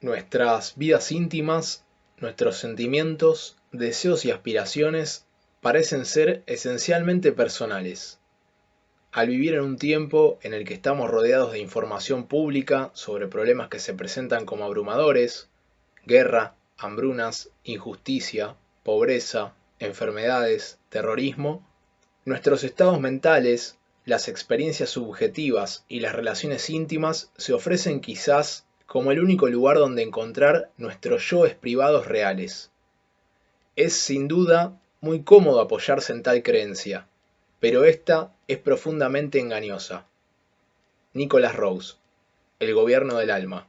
Nuestras vidas íntimas, nuestros sentimientos, deseos y aspiraciones parecen ser esencialmente personales. Al vivir en un tiempo en el que estamos rodeados de información pública sobre problemas que se presentan como abrumadores, guerra, hambrunas, injusticia, pobreza, enfermedades, terrorismo, nuestros estados mentales, las experiencias subjetivas y las relaciones íntimas se ofrecen quizás como el único lugar donde encontrar nuestros yoes privados reales. Es sin duda muy cómodo apoyarse en tal creencia, pero esta es profundamente engañosa. Nicholas Rose, El gobierno del alma.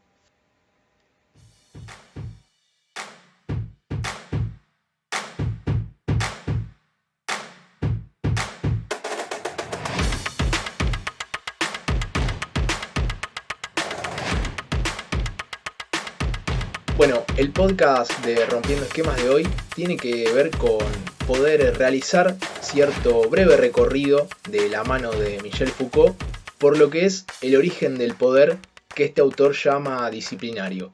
Bueno, el podcast de Rompiendo Esquemas de hoy tiene que ver con poder realizar cierto breve recorrido de la mano de Michel Foucault por lo que es el origen del poder que este autor llama disciplinario.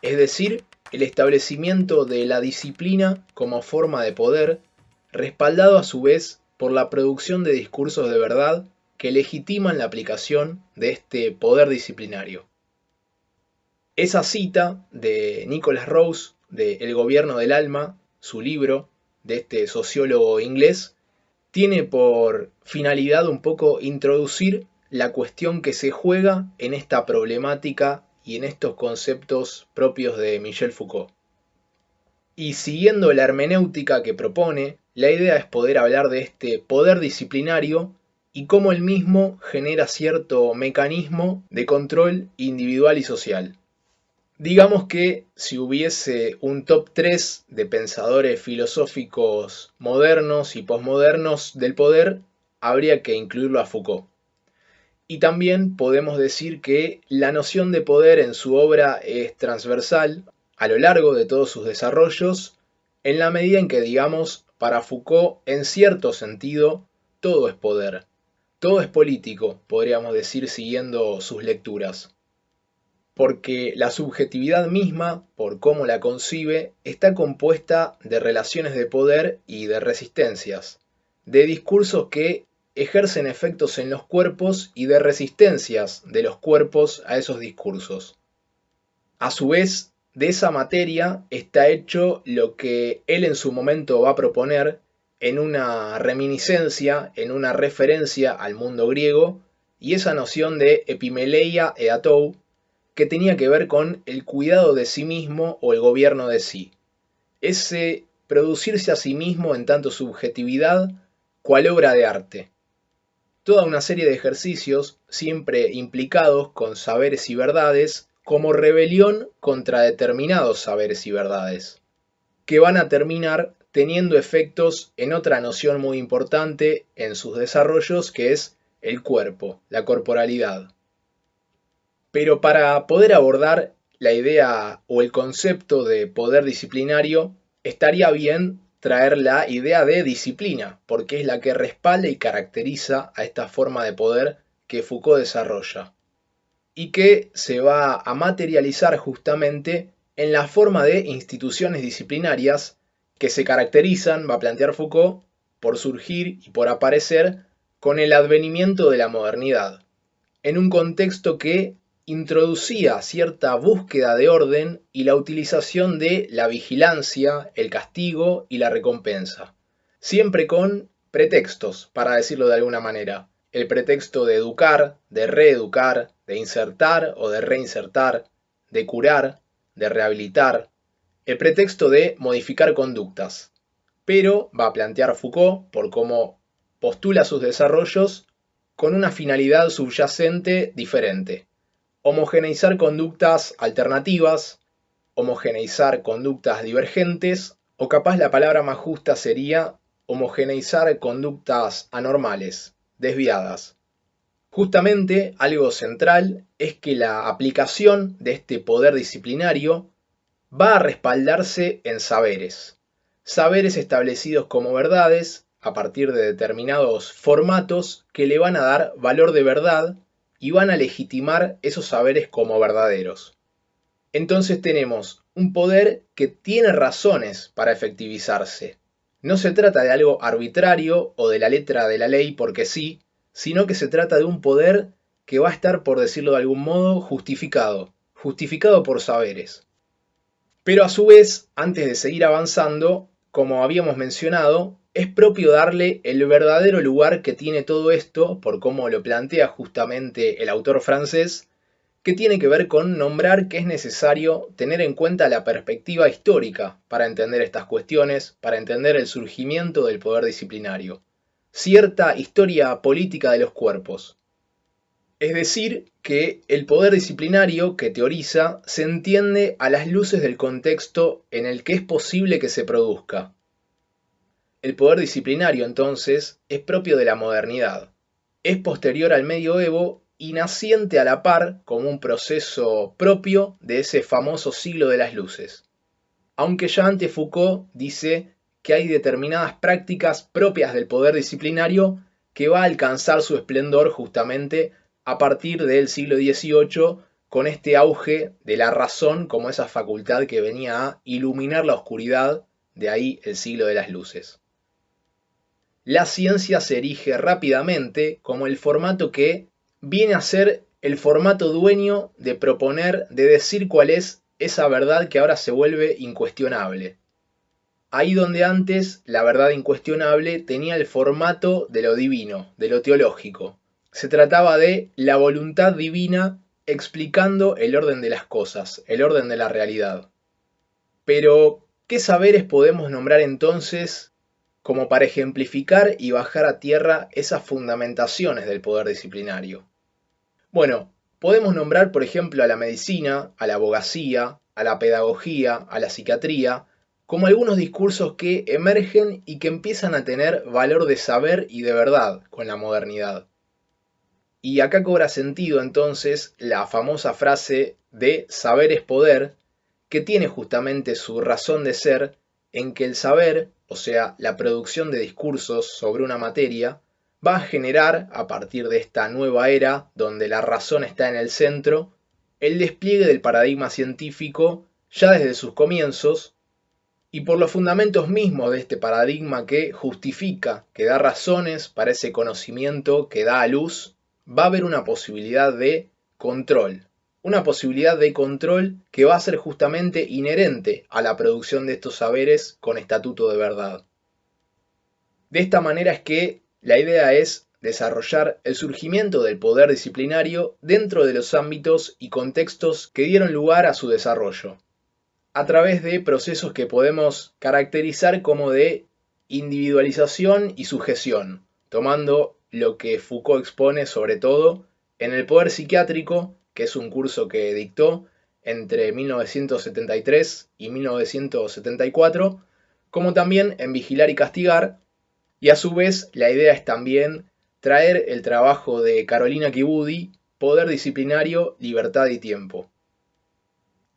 Es decir, el establecimiento de la disciplina como forma de poder, respaldado a su vez por la producción de discursos de verdad que legitiman la aplicación de este poder disciplinario. Esa cita de Nicholas Rose, de El gobierno del alma, su libro, de este sociólogo inglés, tiene por finalidad un poco introducir la cuestión que se juega en esta problemática y en estos conceptos propios de Michel Foucault. Y siguiendo la hermenéutica que propone, la idea es poder hablar de este poder disciplinario y cómo el mismo genera cierto mecanismo de control individual y social. Digamos que si hubiese un top 3 de pensadores filosóficos modernos y posmodernos del poder, habría que incluirlo a Foucault. Y también podemos decir que la noción de poder en su obra es transversal a lo largo de todos sus desarrollos, en la medida en que, digamos, para Foucault, en cierto sentido, todo es poder. Todo es político, podríamos decir siguiendo sus lecturas. Porque la subjetividad misma, por cómo la concibe, está compuesta de relaciones de poder y de resistencias, de discursos que ejercen efectos en los cuerpos y de resistencias de los cuerpos a esos discursos. A su vez, de esa materia está hecho lo que él en su momento va a proponer en una reminiscencia, en una referencia al mundo griego, y esa noción de epimeleia eatou, que tenía que ver con el cuidado de sí mismo o el gobierno de sí. Ese producirse a sí mismo en tanto subjetividad cual obra de arte. Toda una serie de ejercicios siempre implicados con saberes y verdades como rebelión contra determinados saberes y verdades, que van a terminar teniendo efectos en otra noción muy importante en sus desarrollos, que es el cuerpo, la corporalidad. Pero para poder abordar la idea o el concepto de poder disciplinario, estaría bien traer la idea de disciplina, porque es la que respalda y caracteriza a esta forma de poder que Foucault desarrolla, y que se va a materializar justamente en la forma de instituciones disciplinarias que se caracterizan, va a plantear Foucault, por surgir y por aparecer con el advenimiento de la modernidad, en un contexto que introducía cierta búsqueda de orden y la utilización de la vigilancia, el castigo y la recompensa, siempre con pretextos, para decirlo de alguna manera. El pretexto de educar, de reeducar, de insertar o de reinsertar, de curar, de rehabilitar, el pretexto de modificar conductas. Pero va a plantear Foucault, por cómo postula sus desarrollos, con una finalidad subyacente diferente: homogeneizar conductas alternativas, homogeneizar conductas divergentes, o capaz la palabra más justa sería homogeneizar conductas anormales, desviadas. Justamente algo central es que la aplicación de este poder disciplinario va a respaldarse en saberes, saberes establecidos como verdades a partir de determinados formatos que le van a dar valor de verdad y van a legitimar esos saberes como verdaderos. Entonces tenemos un poder que tiene razones para efectivizarse. No se trata de algo arbitrario o de la letra de la ley porque sí, sino que se trata de un poder que va a estar, por decirlo de algún modo, justificado por saberes. Pero a su vez, antes de seguir avanzando, como habíamos mencionado, es propio darle el verdadero lugar que tiene todo esto, por cómo lo plantea justamente el autor francés, que tiene que ver con nombrar que es necesario tener en cuenta la perspectiva histórica para entender estas cuestiones, para entender el surgimiento del poder disciplinario. Cierta historia política de los cuerpos. Es decir, que el poder disciplinario que teoriza se entiende a las luces del contexto en el que es posible que se produzca. El poder disciplinario, entonces, es propio de la modernidad. Es posterior al medioevo y naciente a la par como un proceso propio de ese famoso siglo de las luces. Aunque ya antes Foucault dice que hay determinadas prácticas propias del poder disciplinario que va a alcanzar su esplendor justamente a partir del siglo XVIII con este auge de la razón como esa facultad que venía a iluminar la oscuridad, de ahí el siglo de las luces. La ciencia se erige rápidamente como el formato que viene a ser el formato dueño de proponer, de decir cuál es esa verdad que ahora se vuelve incuestionable. Ahí donde antes la verdad incuestionable tenía el formato de lo divino, de lo teológico. Se trataba de la voluntad divina explicando el orden de las cosas, el orden de la realidad. Pero, ¿qué saberes podemos nombrar entonces como para ejemplificar y bajar a tierra esas fundamentaciones del poder disciplinario? Bueno, podemos nombrar por ejemplo a la medicina, a la abogacía, a la pedagogía, a la psiquiatría, como algunos discursos que emergen y que empiezan a tener valor de saber y de verdad con la modernidad. Y acá cobra sentido entonces la famosa frase de saber es poder, que tiene justamente su razón de ser en que el saber, o sea, la producción de discursos sobre una materia, va a generar, a partir de esta nueva era donde la razón está en el centro, el despliegue del paradigma científico ya desde sus comienzos, y por los fundamentos mismos de este paradigma que justifica, que da razones para ese conocimiento que da a luz, va a haber una posibilidad de control. Una posibilidad de control que va a ser justamente inherente a la producción de estos saberes con estatuto de verdad. De esta manera es que la idea es desarrollar el surgimiento del poder disciplinario dentro de los ámbitos y contextos que dieron lugar a su desarrollo, a través de procesos que podemos caracterizar como de individualización y sujeción, tomando lo que Foucault expone sobre todo en el poder psiquiátrico, que es un curso que dictó entre 1973 y 1974, como también en Vigilar y Castigar, y a su vez la idea es también traer el trabajo de Carolina Kibudi, Poder Disciplinario, Libertad y Tiempo.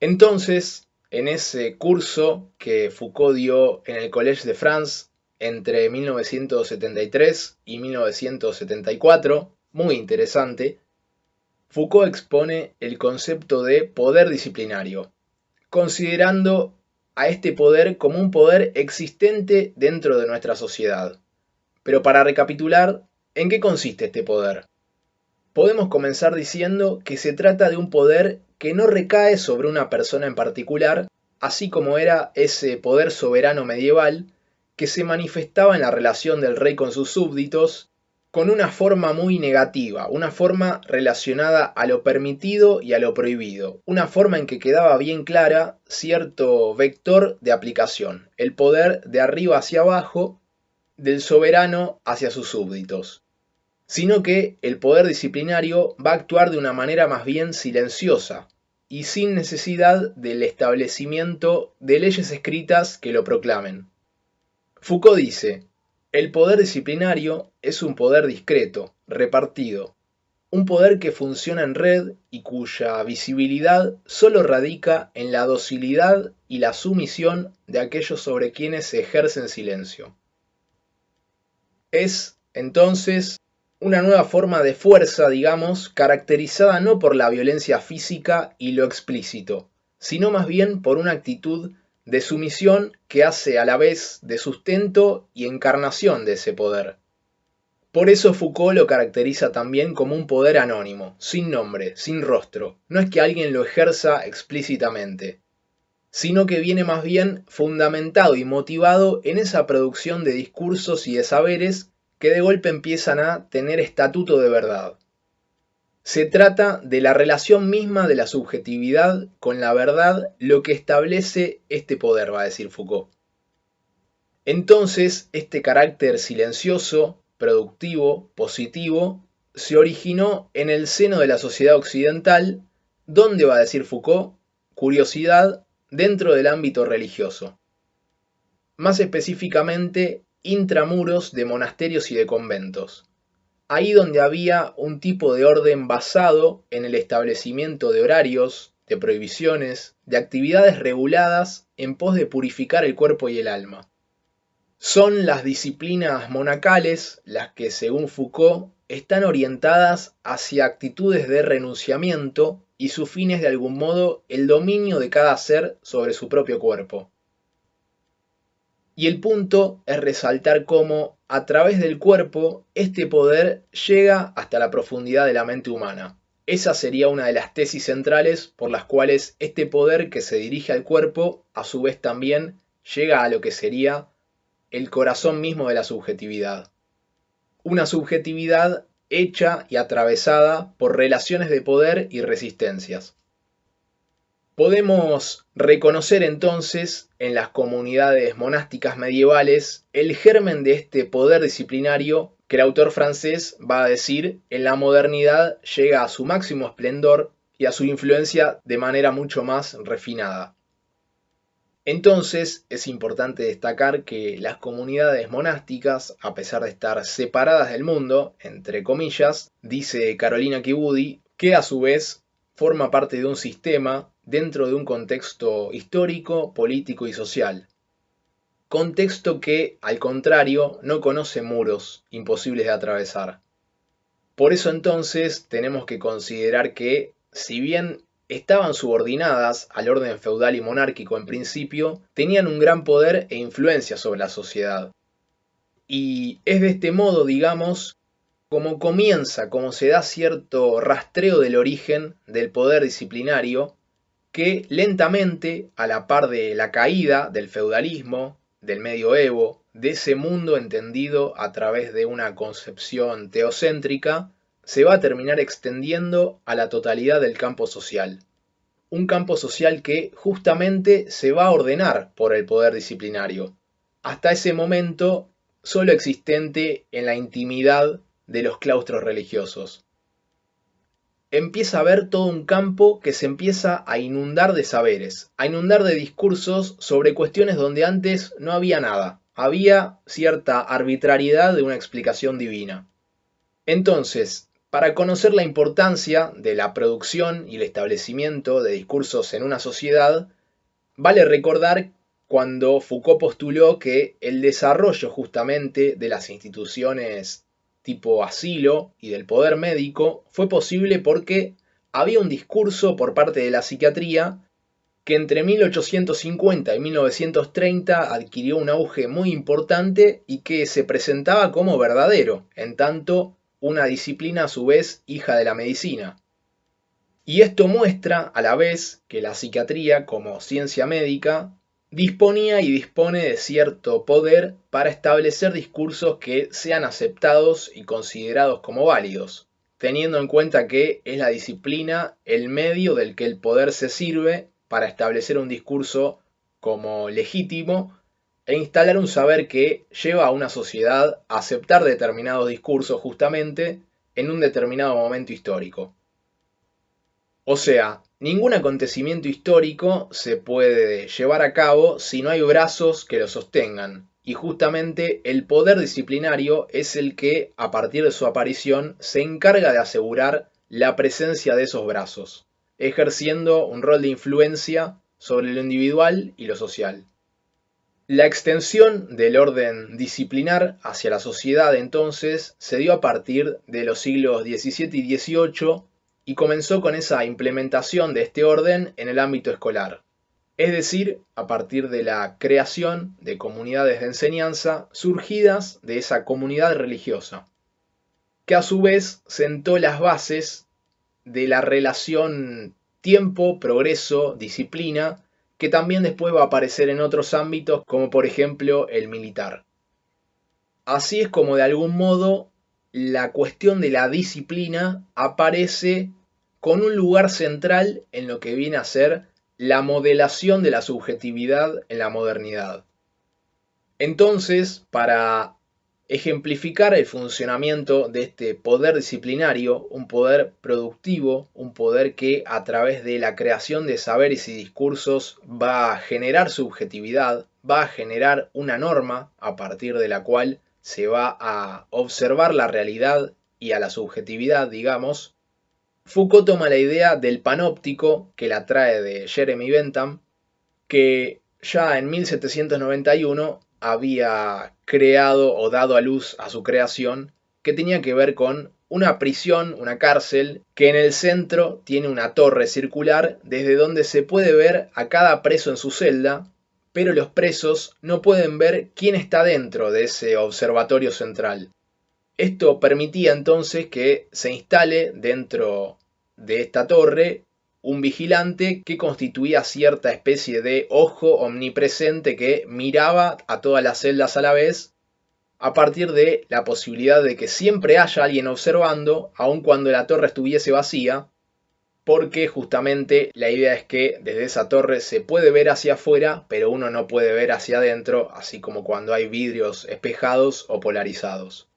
Entonces, en ese curso que Foucault dio en el Collège de France entre 1973 y 1974, muy interesante, Foucault expone el concepto de poder disciplinario, considerando a este poder como un poder existente dentro de nuestra sociedad. Pero para recapitular, ¿en qué consiste este poder? Podemos comenzar diciendo que se trata de un poder que no recae sobre una persona en particular, así como era ese poder soberano medieval que se manifestaba en la relación del rey con sus súbditos con una forma muy negativa, una forma relacionada a lo permitido y a lo prohibido, una forma en que quedaba bien clara cierto vector de aplicación, el poder de arriba hacia abajo, del soberano hacia sus súbditos, sino que el poder disciplinario va a actuar de una manera más bien silenciosa y sin necesidad del establecimiento de leyes escritas que lo proclamen. Foucault dice, el poder disciplinario es un poder discreto, repartido, un poder que funciona en red y cuya visibilidad solo radica en la docilidad y la sumisión de aquellos sobre quienes se ejerce en silencio. Es, entonces, una nueva forma de fuerza, digamos, caracterizada no por la violencia física y lo explícito, sino más bien por una actitud de sumisión que hace a la vez de sustento y encarnación de ese poder. Por eso Foucault lo caracteriza también como un poder anónimo, sin nombre, sin rostro. No es que alguien lo ejerza explícitamente, sino que viene más bien fundamentado y motivado en esa producción de discursos y de saberes que de golpe empiezan a tener estatuto de verdad. Se trata de la relación misma de la subjetividad con la verdad, lo que establece este poder, va a decir Foucault. Entonces, este carácter silencioso, productivo, positivo, se originó en el seno de la sociedad occidental, donde, va a decir Foucault, curiosidad, dentro del ámbito religioso. Más específicamente, intramuros de monasterios y de conventos. Ahí donde había un tipo de orden basado en el establecimiento de horarios, de prohibiciones, de actividades reguladas en pos de purificar el cuerpo y el alma. Son las disciplinas monacales las que, según Foucault, están orientadas hacia actitudes de renunciamiento y su fin es de algún modo el dominio de cada ser sobre su propio cuerpo. Y el punto es resaltar cómo, a través del cuerpo, este poder llega hasta la profundidad de la mente humana. Esa sería una de las tesis centrales por las cuales este poder que se dirige al cuerpo, a su vez también llega a lo que sería el corazón mismo de la subjetividad. Una subjetividad hecha y atravesada por relaciones de poder y resistencias. Podemos reconocer entonces en las comunidades monásticas medievales el germen de este poder disciplinario que el autor francés va a decir en la modernidad llega a su máximo esplendor y a su influencia de manera mucho más refinada. Entonces es importante destacar que las comunidades monásticas, a pesar de estar separadas del mundo, entre comillas, dice Carolina Kibudi, que a su vez forma parte de un sistema dentro de un contexto histórico, político y social. Contexto que, al contrario, no conoce muros imposibles de atravesar. Por eso entonces tenemos que considerar que, si bien estaban subordinadas al orden feudal y monárquico en principio, tenían un gran poder e influencia sobre la sociedad. Y es de este modo, digamos, como se da cierto rastreo del origen del poder disciplinario, que lentamente, a la par de la caída del feudalismo, del medioevo, de ese mundo entendido a través de una concepción teocéntrica, se va a terminar extendiendo a la totalidad del campo social. Un campo social que justamente se va a ordenar por el poder disciplinario, hasta ese momento solo existente en la intimidad de los claustros religiosos. Empieza a haber todo un campo que se empieza a inundar de saberes, a inundar de discursos sobre cuestiones donde antes no había nada, había cierta arbitrariedad de una explicación divina. Entonces, para conocer la importancia de la producción y el establecimiento de discursos en una sociedad, vale recordar cuando Foucault postuló que el desarrollo justamente de las instituciones tipo asilo y del poder médico fue posible porque había un discurso por parte de la psiquiatría que entre 1850 y 1930 adquirió un auge muy importante y que se presentaba como verdadero, en tanto una disciplina a su vez hija de la medicina. Y esto muestra a la vez que la psiquiatría como ciencia médica disponía y dispone de cierto poder para establecer discursos que sean aceptados y considerados como válidos, teniendo en cuenta que es la disciplina el medio del que el poder se sirve para establecer un discurso como legítimo e instalar un saber que lleva a una sociedad a aceptar determinados discursos justamente en un determinado momento histórico. O sea, ningún acontecimiento histórico se puede llevar a cabo si no hay brazos que lo sostengan, y justamente el poder disciplinario es el que, a partir de su aparición, se encarga de asegurar la presencia de esos brazos, ejerciendo un rol de influencia sobre lo individual y lo social. La extensión del orden disciplinar hacia la sociedad entonces se dio a partir de los siglos XVII y XVIII y comenzó con esa implementación de este orden en el ámbito escolar. Es decir, a partir de la creación de comunidades de enseñanza surgidas de esa comunidad religiosa, que a su vez sentó las bases de la relación tiempo, progreso, disciplina, que también después va a aparecer en otros ámbitos, como por ejemplo el militar. Así es como de algún modo la cuestión de la disciplina aparece con un lugar central en lo que viene a ser la modelación de la subjetividad en la modernidad. Entonces, para ejemplificar el funcionamiento de este poder disciplinario, un poder productivo, un poder que a través de la creación de saberes y discursos va a generar subjetividad, va a generar una norma a partir de la cual se va a observar la realidad y a la subjetividad, digamos, Foucault toma la idea del panóptico, que la trae de Jeremy Bentham, que ya en 1791 había creado o dado a luz a su creación, que tenía que ver con una prisión, una cárcel, que en el centro tiene una torre circular desde donde se puede ver a cada preso en su celda, pero los presos no pueden ver quién está dentro de ese observatorio central. Esto permitía entonces que se instale dentro de esta torre un vigilante que constituía cierta especie de ojo omnipresente que miraba a todas las celdas a la vez, a partir de la posibilidad de que siempre haya alguien observando, aun cuando la torre estuviese vacía, porque justamente la idea es que desde esa torre se puede ver hacia afuera, pero uno no puede ver hacia adentro, así como cuando hay vidrios espejados o polarizados.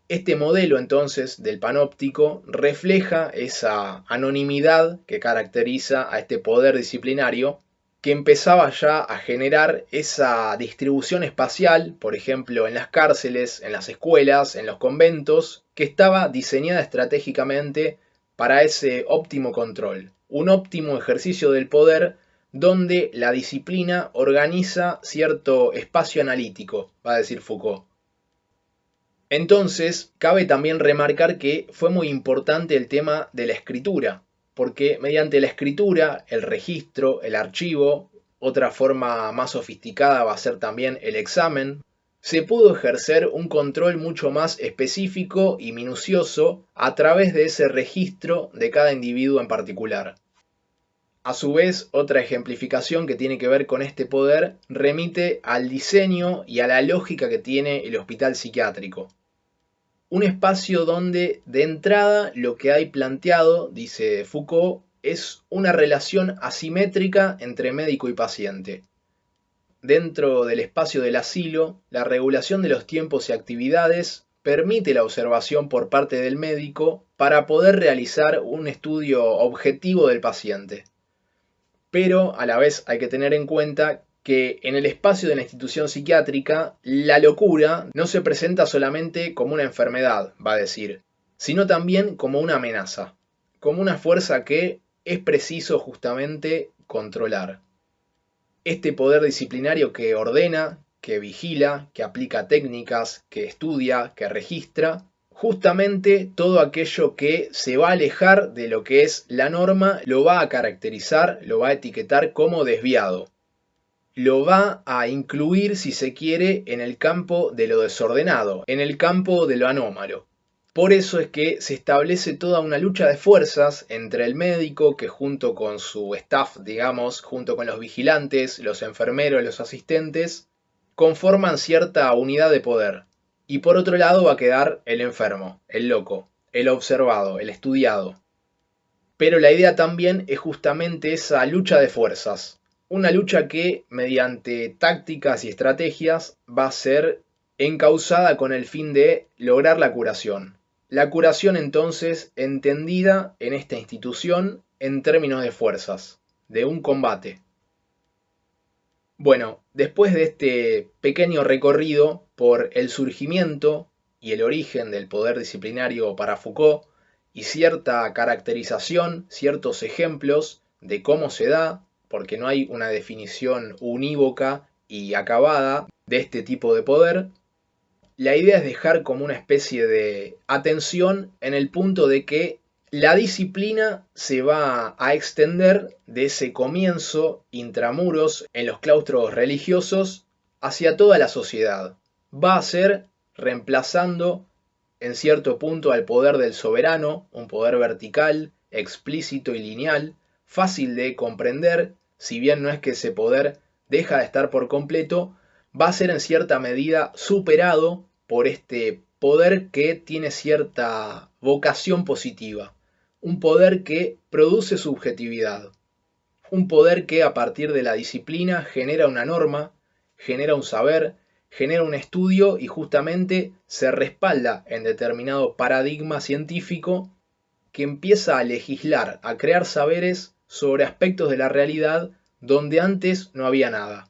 Este modelo entonces del panóptico refleja esa anonimidad que caracteriza a este poder disciplinario, que empezaba ya a generar esa distribución espacial, por ejemplo en las cárceles, en las escuelas, en los conventos, que estaba diseñada estratégicamente para ese óptimo control, un óptimo ejercicio del poder donde la disciplina organiza cierto espacio analítico, va a decir Foucault. Entonces, cabe también remarcar que fue muy importante el tema de la escritura, porque mediante la escritura, el registro, el archivo, otra forma más sofisticada va a ser también el examen, se pudo ejercer un control mucho más específico y minucioso a través de ese registro de cada individuo en particular. A su vez, otra ejemplificación que tiene que ver con este poder remite al diseño y a la lógica que tiene el hospital psiquiátrico. Un espacio donde de entrada lo que hay planteado, dice Foucault, es una relación asimétrica entre médico y paciente. Dentro del espacio del asilo, la regulación de los tiempos y actividades permite la observación por parte del médico para poder realizar un estudio objetivo del paciente. Pero a la vez hay que tener en cuenta que en el espacio de la institución psiquiátrica la locura no se presenta solamente como una enfermedad, va a decir, sino también como una amenaza, como una fuerza que es preciso justamente controlar. Este poder disciplinario que ordena, que vigila, que aplica técnicas, que estudia, que registra, justamente todo aquello que se va a alejar de lo que es la norma lo va a caracterizar, lo va a etiquetar como desviado. Lo va a incluir, si se quiere, en el campo de lo desordenado, en el campo de lo anómalo. Por eso es que se establece toda una lucha de fuerzas entre el médico, que junto con su staff, digamos, junto con los vigilantes, los enfermeros, los asistentes, conforman cierta unidad de poder. Y por otro lado va a quedar el enfermo, el loco, el observado, el estudiado. Pero la idea también es justamente esa lucha de fuerzas. Una lucha que, mediante tácticas y estrategias, va a ser encauzada con el fin de lograr la curación. La curación entonces entendida en esta institución en términos de fuerzas, de un combate. Bueno, después de este pequeño recorrido por el surgimiento y el origen del poder disciplinario para Foucault y cierta caracterización, ciertos ejemplos de cómo se da, porque no hay una definición unívoca y acabada de este tipo de poder, la idea es dejar como una especie de atención en el punto de que La disciplina se va a extender de ese comienzo intramuros en los claustros religiosos hacia toda la sociedad. Va a ser reemplazando en cierto punto al poder del soberano, un poder vertical, explícito y lineal, fácil de comprender, si bien no es que ese poder deja de estar por completo, va a ser en cierta medida superado por este poder que tiene cierta vocación positiva, un poder que produce subjetividad, un poder que a partir de la disciplina genera una norma, genera un saber, genera un estudio y justamente se respalda en determinado paradigma científico que empieza a legislar, a crear saberes sobre aspectos de la realidad donde antes no había nada.